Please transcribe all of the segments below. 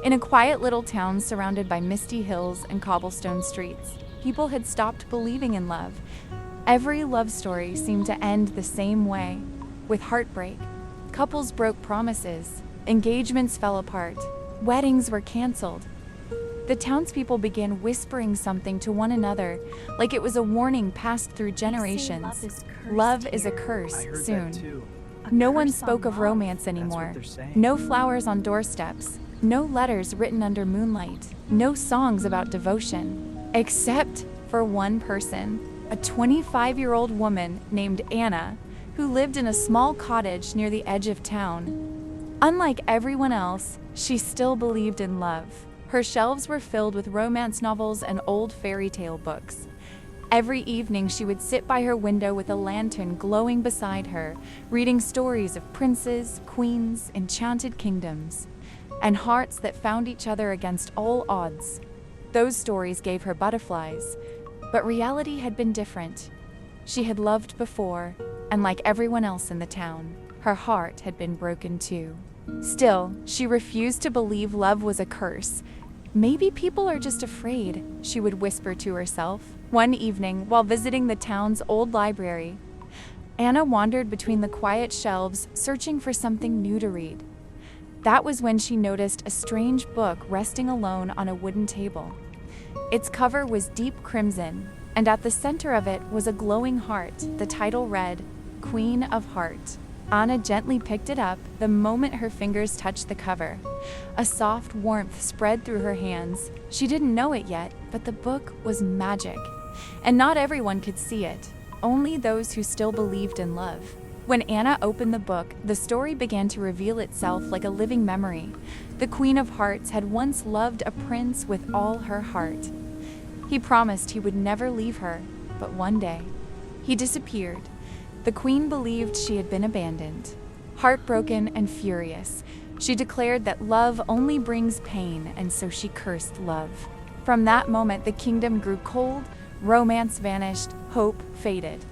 In a quiet little town surrounded by misty hills and cobblestone streets, people had stopped believing in love. Every love story seemed to end the same way, with heartbreak. Couples broke promises, engagements fell apart, weddings were canceled. The townspeople began whispering something to one another, like it was a warning passed through generations. Love is a curse soon. No one spoke of romance anymore. No flowers on doorsteps. No letters written under moonlight. No songs about devotion. Except for one person, a 25-year-old woman named Anna, who lived in a small cottage near the edge of town. Unlike everyone else, she still believed in love. Her shelves were filled with romance novels and old fairy tale books. Every evening she would sit by her window with a lantern glowing beside her, reading stories of princes, queens, enchanted kingdoms, and hearts that found each other against all odds. Those stories gave her butterflies, but reality had been different. She had loved before, and like everyone else in the town, her heart had been broken too. Still, she refused to believe love was a curse. Maybe people are just afraid, she would whisper to herself. One evening, while visiting the town's old library, Anna wandered between the quiet shelves, searching for something new to read. That was when she noticed a strange book resting alone on a wooden table. Its cover was deep crimson, and at the center of it was a glowing heart. The title read, Queen of Heart. Anna gently picked it up the moment her fingers touched the cover. A soft warmth spread through her hands. She didn't know it yet, but the book was magic. And not everyone could see it, only those who still believed in love. When Anna opened the book, the story began to reveal itself like a living memory. The Queen of Hearts had once loved a prince with all her heart. He promised he would never leave her, but one day, he disappeared. The queen believed she had been abandoned. Heartbroken and furious, she declared that love only brings pain, and so she cursed love. From that moment, the kingdom grew cold, romance vanished, hope faded.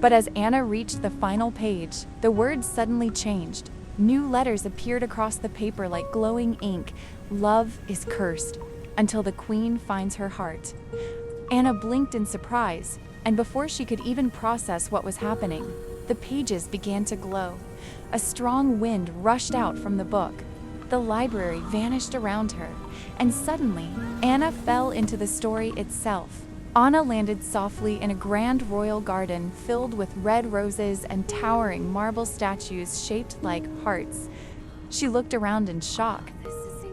But as Anna reached the final page, the words suddenly changed. New letters appeared across the paper like glowing ink. Love is cursed, until the queen finds her heart. Anna blinked in surprise, and before she could even process what was happening, the pages began to glow. A strong wind rushed out from the book. The library vanished around her, and suddenly, Anna fell into the story itself. Anna landed softly in a grand royal garden filled with red roses and towering marble statues shaped like hearts. She looked around in shock.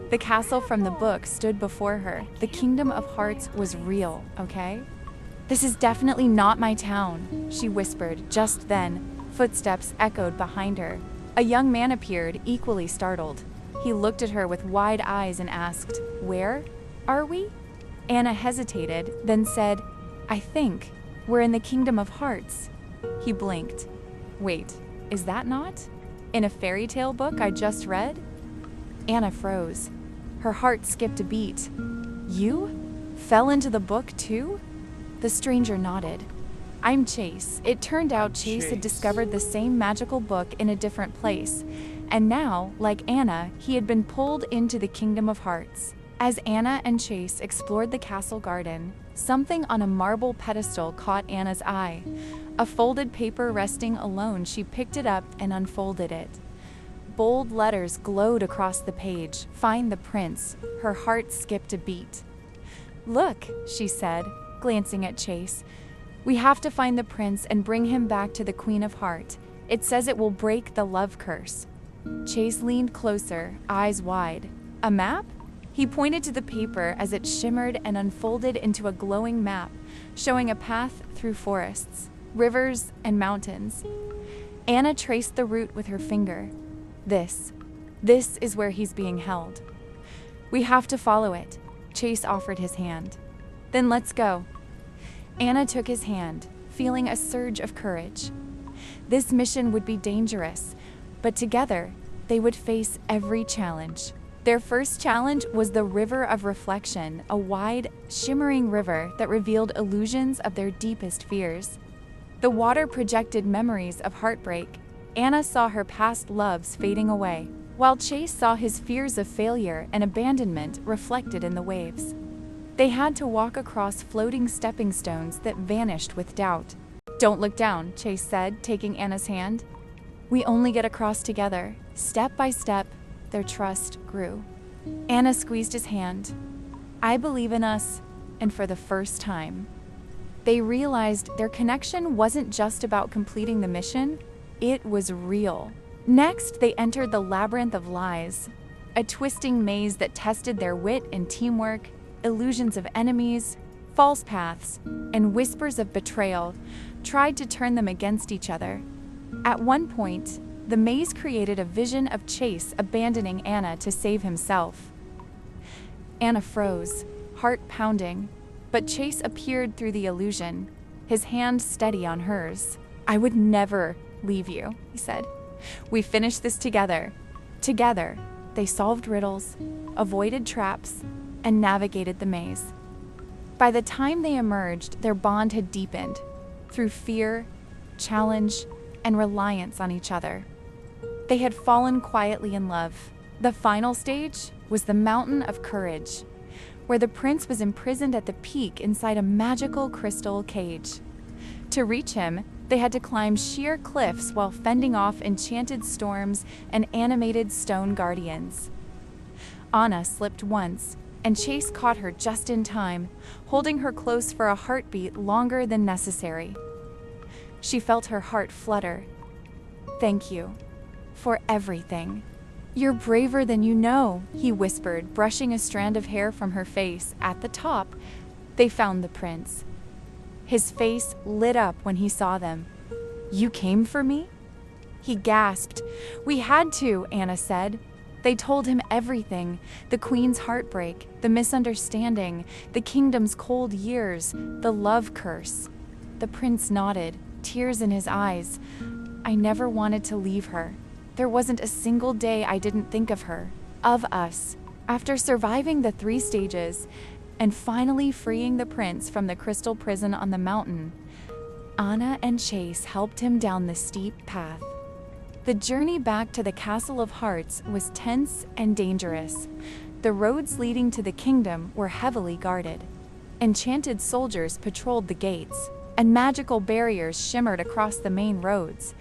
The castle from the book stood before her. The Kingdom of Hearts was real, okay? "This is definitely not my town," she whispered. Just then, footsteps echoed behind her. A young man appeared, equally startled. He looked at her with wide eyes and asked, "Where are we?" Anna hesitated, then said, "I think we're in the Kingdom of Hearts." He blinked. "Wait, is that not in a fairy tale book I just read?" Anna froze. Her heart skipped a beat. "You fell into the book too?" The stranger nodded. "I'm Chase." It turned out Chase had discovered the same magical book in a different place, and now, like Anna, he had been pulled into the Kingdom of Hearts. As Anna and Chase explored the castle garden, something on a marble pedestal caught Anna's eye. A folded paper resting alone, she picked it up and unfolded it. Bold letters glowed across the page. "Find the prince." Her heart skipped a beat. "Look," she said, glancing at Chase. "We have to find the prince and bring him back to the Queen of Heart. It says it will break the love curse." Chase leaned closer, eyes wide. "A map?" He pointed to the paper as it shimmered and unfolded into a glowing map, showing a path through forests, rivers, and mountains. Anna traced the route with her finger. This is where he's being held. "We have to follow it." Chase offered his hand. "Then let's go." Anna took his hand, feeling a surge of courage. This mission would be dangerous, but together, they would face every challenge. Their first challenge was the River of Reflection, a wide, shimmering river that revealed illusions of their deepest fears. The water projected memories of heartbreak. Anna saw her past loves fading away, while Chase saw his fears of failure and abandonment reflected in the waves. They had to walk across floating stepping stones that vanished with doubt. "Don't look down," Chase said, taking Anna's hand. "We only get across together." Step by step, their trust grew. Anna squeezed his hand. "I believe in us," and for the first time, they realized their connection wasn't just about completing the mission, it was real. Next, they entered the Labyrinth of Lies, a twisting maze that tested their wit and teamwork. Illusions of enemies, false paths, and whispers of betrayal tried to turn them against each other. At one point, the maze created a vision of Chase abandoning Anna to save himself. Anna froze, heart pounding, but Chase appeared through the illusion, his hand steady on hers. "I would never leave you," he said. "We finished this together." Together, they solved riddles, avoided traps, and navigated the maze. By the time they emerged, their bond had deepened through fear, challenge, and reliance on each other. They had fallen quietly in love. The final stage was the Mountain of Courage, where the prince was imprisoned at the peak inside a magical crystal cage. To reach him, they had to climb sheer cliffs while fending off enchanted storms and animated stone guardians. Anna slipped once, and Chase caught her just in time, holding her close for a heartbeat longer than necessary. She felt her heart flutter. "Thank you for everything. You're braver than you know," he whispered, brushing a strand of hair from her face. At the top, they found the prince. His face lit up when he saw them. "You came for me?" He gasped. "We had to," Anna said. They told him everything: the queen's heartbreak, the misunderstanding, the kingdom's cold years, the love curse. The prince nodded, tears in his eyes. "I never wanted to leave her. There wasn't a single day I didn't think of her, of us." After surviving the 3 stages and finally freeing the prince from the crystal prison on the mountain, Anna and Chase helped him down the steep path. The journey back to the Castle of Hearts was tense and dangerous. The roads leading to the kingdom were heavily guarded. Enchanted soldiers patrolled the gates, and magical barriers shimmered across the main roads.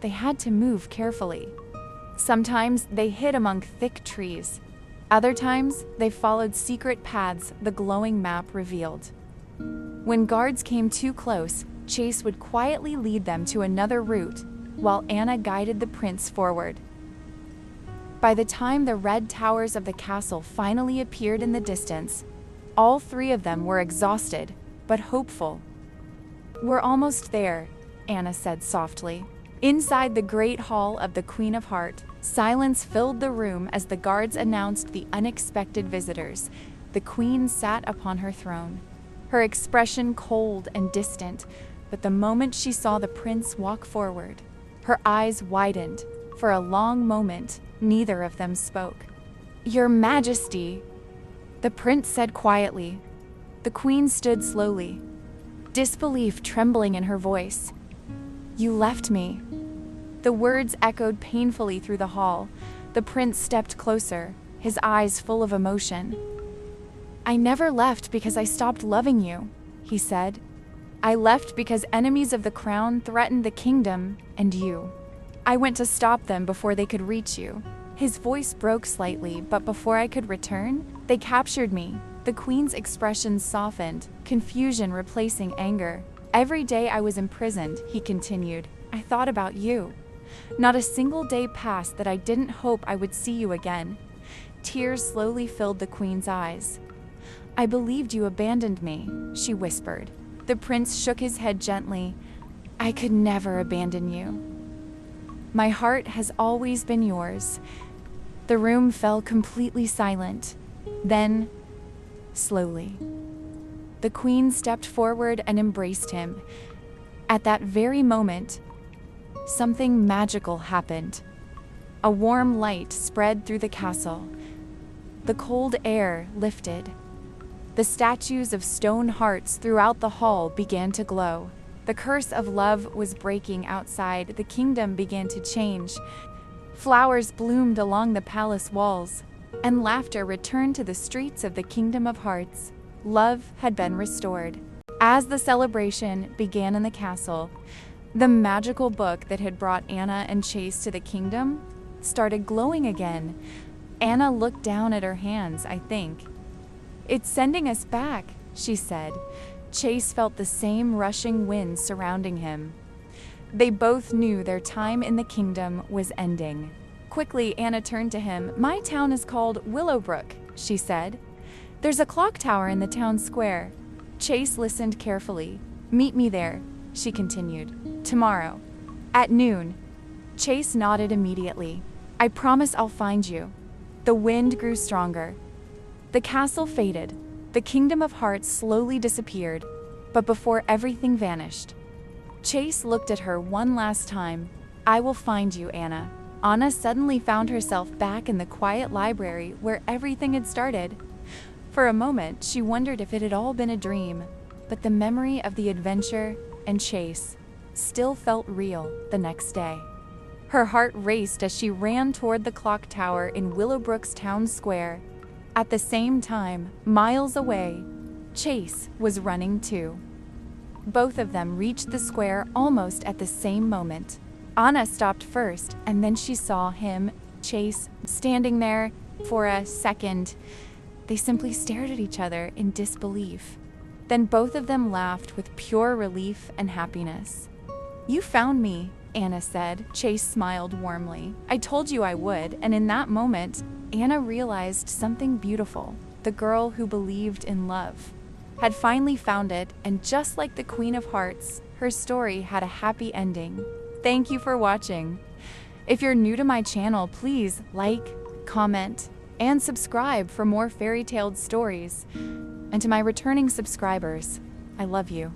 They had to move carefully. Sometimes they hid among thick trees. Other times, they followed secret paths the glowing map revealed. When guards came too close, Chase would quietly lead them to another route, while Anna guided the prince forward. By the time the red towers of the castle finally appeared in the distance, all 3 of them were exhausted, but hopeful. "We're almost there," Anna said softly. Inside the great hall of the Queen of Heart, silence filled the room as the guards announced the unexpected visitors. The queen sat upon her throne, her expression cold and distant, but the moment she saw the prince walk forward, her eyes widened. For a long moment, neither of them spoke. "Your Majesty," the prince said quietly. The queen stood slowly, disbelief trembling in her voice. "You left me." The words echoed painfully through the hall. The prince stepped closer, his eyes full of emotion. "I never left because I stopped loving you," he said. "I left because enemies of the crown threatened the kingdom and you. I went to stop them before they could reach you." His voice broke slightly, but before I could return, they captured me. The queen's expression softened, confusion replacing anger. "Every day I was imprisoned," he continued, "I thought about you. Not a single day passed that I didn't hope I would see you again." Tears slowly filled the queen's eyes. "I believed you abandoned me," she whispered. The prince shook his head gently. "I could never abandon you. My heart has always been yours." The room fell completely silent. Then, slowly, the queen stepped forward and embraced him. At that very moment, something magical happened. A warm light spread through the castle. The cold air lifted. The statues of stone hearts throughout the hall began to glow. The curse of love was breaking outside. The kingdom began to change. Flowers bloomed along the palace walls, and laughter returned to the streets of the Kingdom of Hearts. Love had been restored. As the celebration began in the castle, the magical book that had brought Anna and Chase to the kingdom started glowing again. Anna looked down at her hands, I think. "It's sending us back," she said. Chase felt the same rushing wind surrounding him. They both knew their time in the kingdom was ending. Quickly, Anna turned to him. "My town is called Willowbrook," she said. "There's a clock tower in the town square." Chase listened carefully. "Meet me there," she continued. "Tomorrow, at noon." Chase nodded immediately. "I promise I'll find you." The wind grew stronger. The castle faded. The Kingdom of Hearts slowly disappeared, but before everything vanished, Chase looked at her one last time. "I will find you, Anna." Anna suddenly found herself back in the quiet library where everything had started. For a moment, she wondered if it had all been a dream, but the memory of the adventure and Chase still felt real the next day. Her heart raced as she ran toward the clock tower in Willowbrook's town square. At the same time, miles away, Chase was running too. Both of them reached the square almost at the same moment. Anna stopped first, and then she saw him, Chase, standing there. For a second, they simply stared at each other in disbelief. Then both of them laughed with pure relief and happiness. "You found me," Anna said. Chase smiled warmly. "I told you I would," and in that moment, Anna realized something beautiful. The girl who believed in love had finally found it, and just like the Queen of Hearts, her story had a happy ending. Thank you for watching. If you're new to my channel, please like, comment, and subscribe for more fairy tale stories. And to my returning subscribers, I love you.